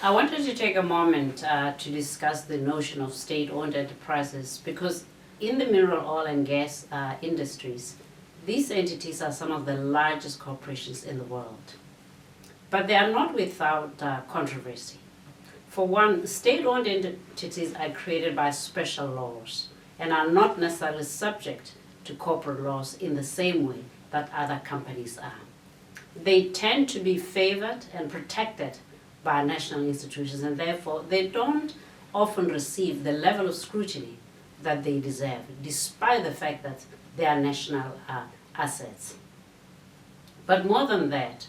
I wanted to take a moment to discuss the notion of state-owned enterprises because in the mineral oil and gas industries, these entities are some of the largest corporations in the world. But they are not without controversy. For one, state-owned entities are created by special laws and are not necessarily subject to corporate laws in the same way that other companies are. They tend to be favored and protected by national institutions, and therefore they don't often receive the level of scrutiny that they deserve, despite the fact that they are national assets. But more than that,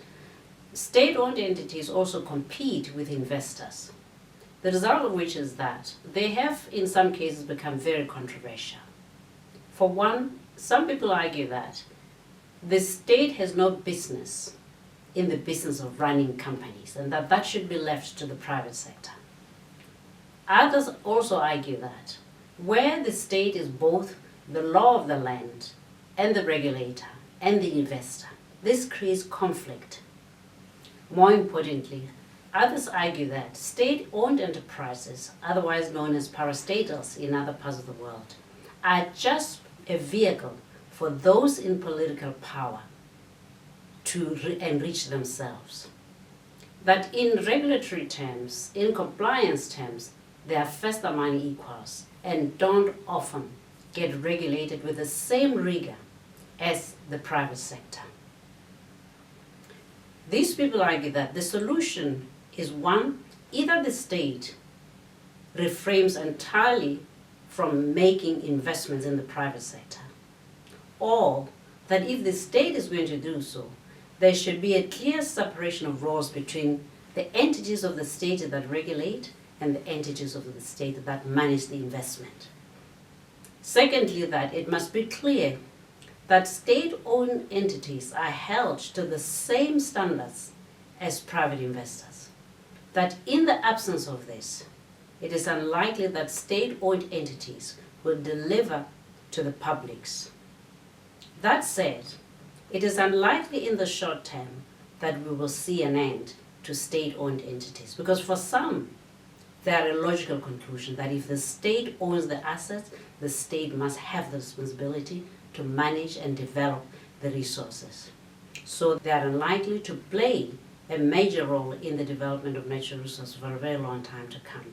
state-owned entities also compete with investors, the result of which is that they have, in some cases, become very controversial. For one, some people argue that the state has no business in the business of running companies and that should be left to the private sector. Others also argue that where the state is both the law of the land and the regulator and the investor, this creates conflict. More importantly, others argue that state-owned enterprises, otherwise known as parastatals in other parts of the world, are just a vehicle for those in political power to enrich themselves. That in regulatory terms, in compliance terms, they are first among equals and don't often get regulated with the same rigor as the private sector. These people argue that the solution is one, either the state refrains entirely from making investments in the private sector, or that if the state is going to do so, there should be a clear separation of roles between the entities of the state that regulate and the entities of the state that manage the investment. Secondly, that it must be clear that state-owned entities are held to the same standards as private investors. That in the absence of this, it is unlikely that state-owned entities will deliver to the publics. That said, it is unlikely in the short term that we will see an end to state-owned entities, because for some, they are a logical conclusion that if the state owns the assets, the state must have the responsibility to manage and develop the resources. So they are unlikely to play a major role in the development of natural resources for a very long time to come.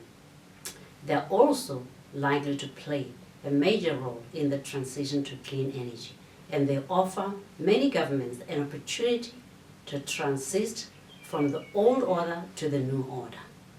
They are also likely to play a major role in the transition to clean energy, and they offer many governments an opportunity to transit from the old order to the new order.